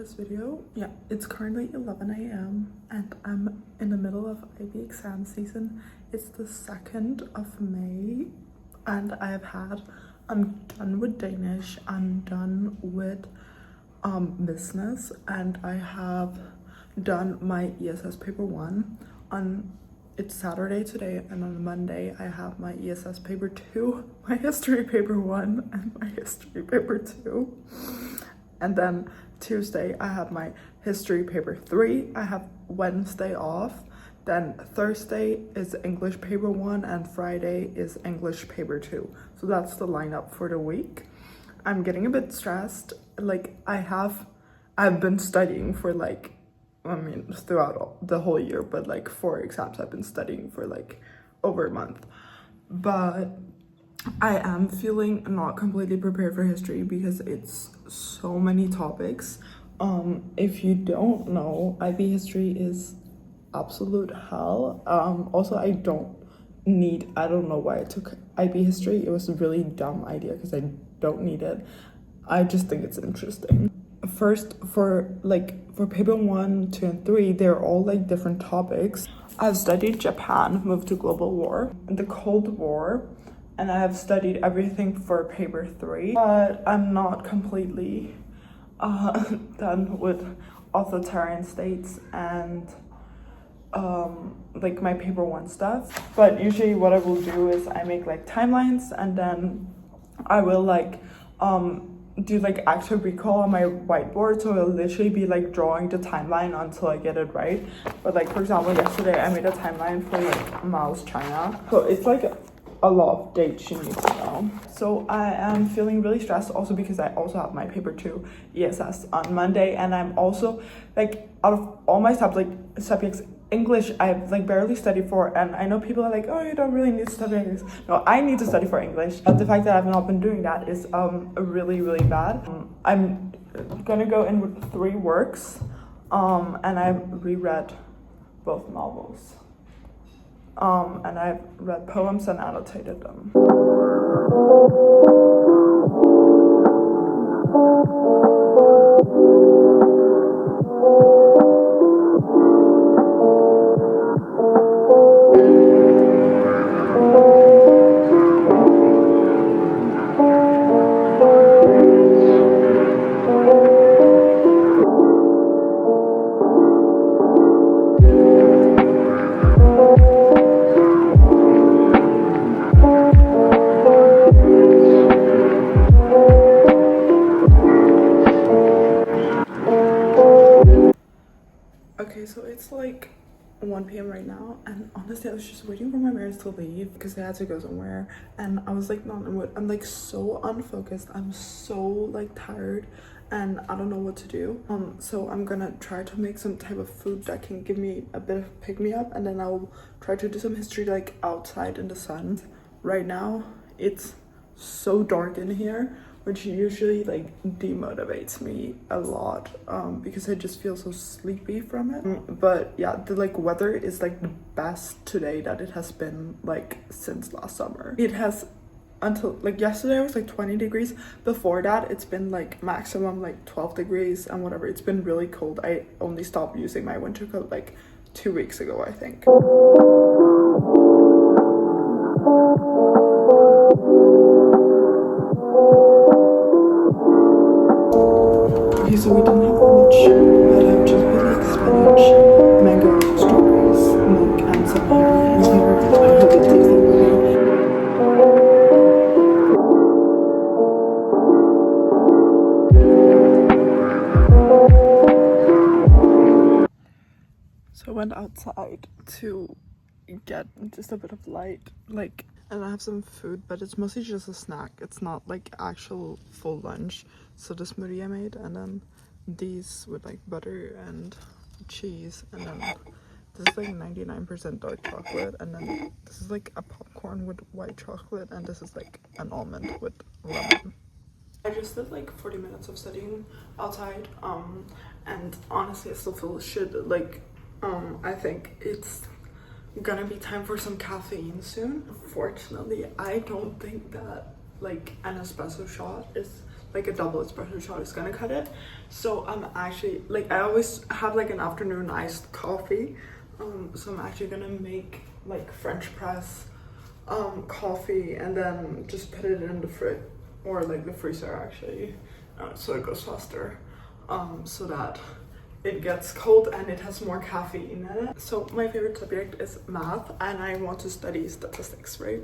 this video. Yeah, it's currently 11 a.m. and I'm in the middle of IB exam season. It's the 2nd of May and I'm done with Danish, I'm done with business, and I have done my ESS paper 1 on it's Saturday today, and on Monday I have my ESS paper 2, my history paper 1 and my history paper 2, and then Tuesday I have my history paper 3. I have Wednesday off, then Thursday is English paper 1 and Friday is English paper 2. So that's the lineup for the week. I'm getting a bit stressed. Like I've been studying for throughout the whole year, but like 4 exams I've been studying for like over a month. But I am feeling not completely prepared for history because it's so many topics. If you don't know, IB history is absolute hell. Also I don't know why I took IB history. It was a really dumb idea because I don't need it. I just think it's interesting. First, for paper 1, 2, and 3, they're all like different topics. I've studied Japan, moved to global war, the Cold War, and I have studied everything for paper 3. But I'm not completely done with authoritarian states and like my paper 1 stuff. But usually what I will do is I make like timelines, and then I will do like active recall on my whiteboard, so it'll literally be like drawing the timeline until I get it right. But like for example, yesterday I made a timeline for like Mao's China, so it's like a lot of dates you need to know. So I am feeling really stressed also because I also have my paper 2 ESS on Monday, and I'm also like, out of all my subjects, English I've like barely studied for, and I know people are like, oh, you don't really need to study English. No, I need to study for English. But the fact that I've not been doing that is really bad. I'm gonna go in with 3 works, and I've reread both novels, and I've read poems and annotated them. Okay, so it's like 1 p.m. right now, and honestly I was just waiting for my parents to leave because they had to go somewhere, and I was like not in the mood. I'm like so unfocused, I'm so like tired, and I don't know what to do. So I'm gonna try to make some type of food that can give me a bit of pick-me-up, and then I'll try to do some history like outside in the sun. Right now it's so dark in here, which usually like demotivates me a lot because I just feel so sleepy from it. But yeah, the like weather is like the best today that it has been like since last summer. It has, until like yesterday it was like 20 degrees. Before that it's been like maximum like 12 degrees and whatever. It's been really cold. I only stopped using my winter coat like 2 weeks ago, I think. Okay, so we don't have much, but I've just put like spinach, mango, strawberries, milk, and some honey in here. I hope it tastes good. So I went outside to get just a bit of light, and I have some food, but it's mostly just a snack. It's not like actual full lunch. So the smoothie I made, and then these with like butter and cheese, and then this is like 99% dark chocolate, and then this is like a popcorn with white chocolate, and this is like an almond with lemon. I just did like 40 minutes of studying outside, and honestly I still feel shit. Like I think it's gonna be time for some caffeine soon. Fortunately, I don't think that like an espresso shot is like a double espresso shot is gonna cut it. So I'm actually like, I always have like an afternoon iced coffee. So I'm actually gonna make like French press coffee and then just put it in the fridge or like the freezer actually, so it goes faster, so that it gets cold and it has more caffeine in it. So my favorite subject is math and I want to study statistics, right?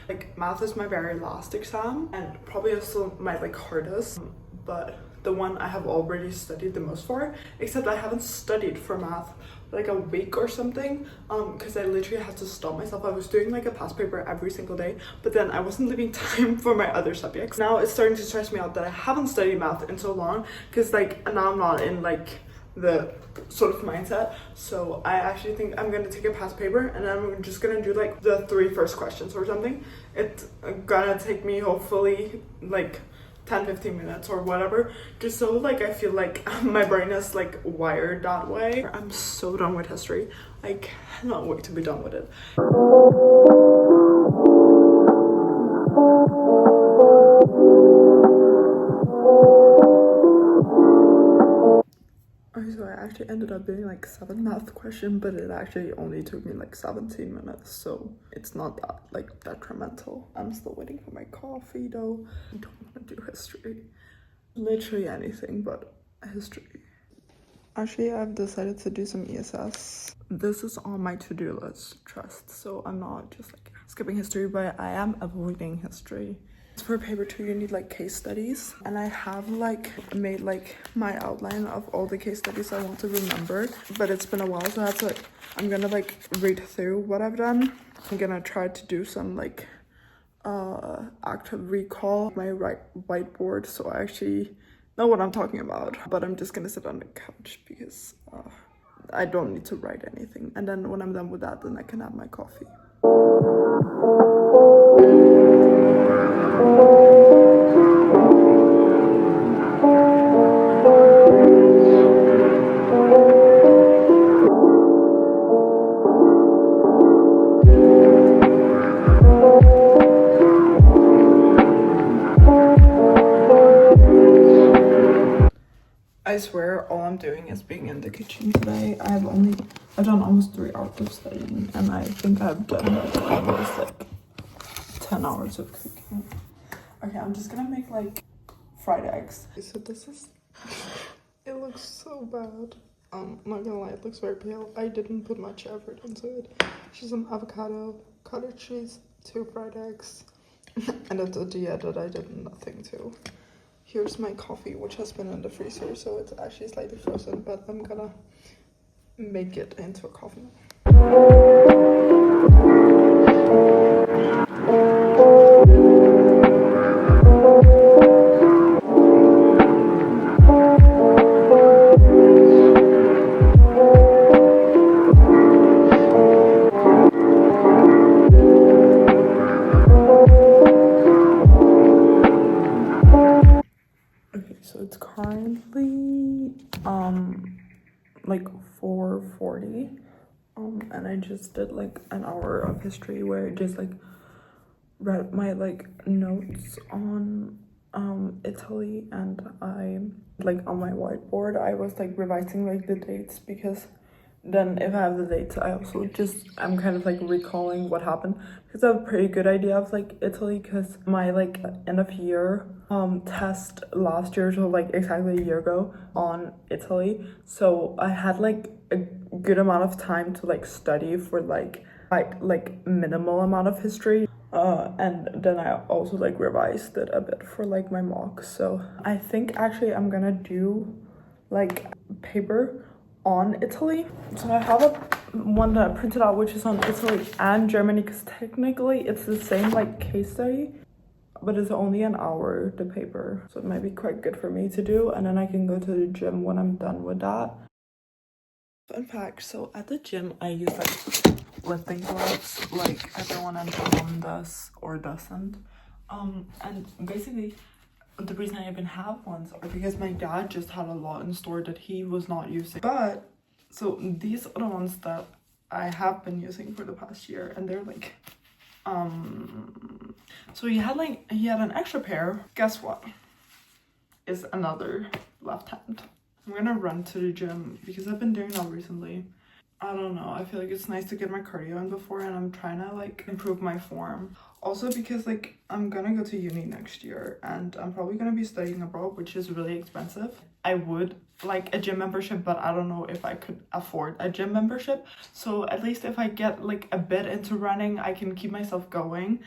Like math is my very last exam and probably also my like hardest, but the one I have already studied the most for, except I haven't studied for math like a week or something, because I literally had to stop myself. I was doing like a past paper every single day, but then I wasn't leaving time for my other subjects. Now it's starting to stress me out that I haven't studied math in so long, because like now I'm not in like the sort of mindset. So I actually think I'm gonna take a past paper and I'm just gonna do like the 3 first questions or something. It's gonna take me hopefully like 10-15 minutes or whatever, just so like I feel like my brain is like wired that way. I'm so done with history. I cannot wait to be done with it. Okay, so I actually ended up doing like 7 math questions, but it actually only took me like 17 minutes, so it's not that like detrimental. I'm still waiting for my coffee though. I don't want to do history. Literally anything but history. Actually, I've decided to do some ESS. This is on my to-do list, trust. So I'm not just like skipping history, but I am avoiding history. For paper 2, you need like case studies. And I have like made like my outline of all the case studies I want to remember. But it's been a while, so I'm gonna like read through what I've done. I'm gonna try to do some like active recall my whiteboard, so I actually know what I'm talking about, but I'm just gonna sit on the couch because I don't need to write anything, and then when I'm done with that, then I can have my coffee. I swear all I'm doing is being in the kitchen today. I've done almost 3 hours of studying, and I think I've done almost like 10 hours of cooking. Okay, I'm just gonna make like fried eggs. So this is, it looks so bad. I'm not gonna lie, it looks very pale. I didn't put much effort into it. Just some avocado, cottage cheese, 2 fried eggs, and a tortilla that I did nothing to. Here's my coffee, which has been in the freezer, so it's actually slightly frozen, but I'm gonna make it into a coffee. So it's currently like 4:40, and I just did like an hour of history where I just like read my like notes on Italy, and I like on my whiteboard I was like revising like the dates, because then if I have the dates I also I'm kind of like recalling what happened, because I have a pretty good idea of like Italy, because my like end of year test last year, so like exactly a year ago, on Italy, so I had like a good amount of time to like study for like minimal amount of history. And then I also like revised it a bit for like my mock. So I think actually I'm gonna do like paper on Italy. So I have one that I printed out which is on Italy and Germany, because technically it's the same like case study, but it's only an hour, the paper. So it might be quite good for me to do, and then I can go to the gym when I'm done with that. Fun fact, so at the gym I use like lifting gloves like everyone in the room does or doesn't, and basically the reason I even have ones are because my dad just had a lot in store that he was not using, but so these are the ones that I have been using for the past year, and they're like so he had an extra pair. Guess what? is another left hand. I'm gonna run to the gym because I've been doing that recently. I don't know, I feel like it's nice to get my cardio in before, and I'm trying to like improve my form. Also because like I'm gonna go to uni next year and I'm probably gonna be studying abroad, which is really expensive. I would like a gym membership, but I don't know if I could afford a gym membership. So at least if I get like a bit into running, I can keep myself going.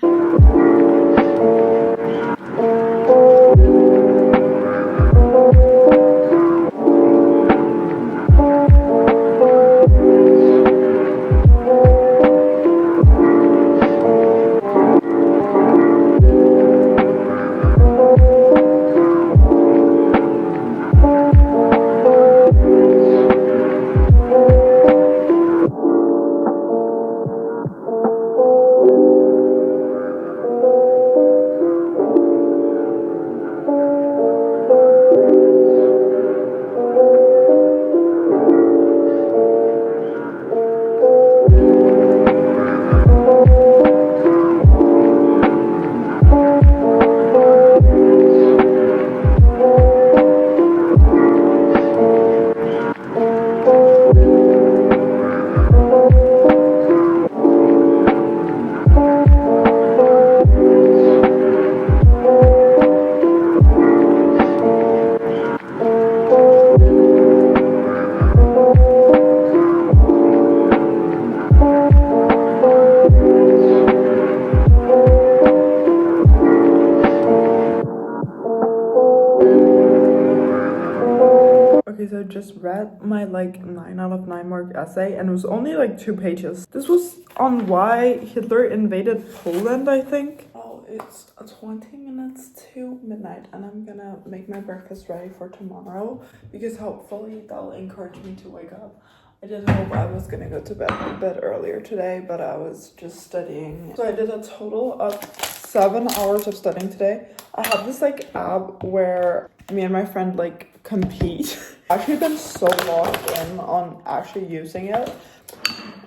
Okay, so I just read my like 9 out of 9 mark essay, and it was only like 2 pages. This was on why Hitler invaded Poland, I think. Oh, it's 20 minutes to midnight, and I'm gonna make my breakfast ready for tomorrow because hopefully that'll encourage me to wake up. I did hope I was gonna go to bed a bit earlier today, but I was just studying. So I did a total of 7 hours of studying today. I have this like app where me and my friend like compete. I've actually been so locked in on actually using it.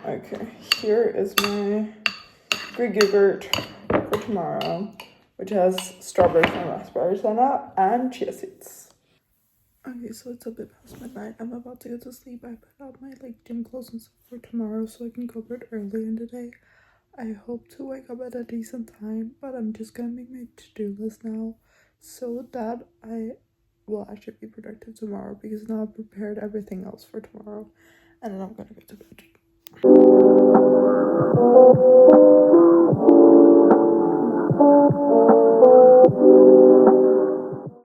Okay, here is my Greek yogurt for tomorrow, which has strawberries and raspberries in it, and chia seeds. Okay, so it's a bit past midnight. I'm about to go to sleep. I put out my like gym clothes and stuff for tomorrow so I can go to bed early in the day. I hope to wake up at a decent time, but I'm just gonna make my to-do list now so that I will actually be productive tomorrow, because now I've prepared everything else for tomorrow and then I'm gonna go to bed.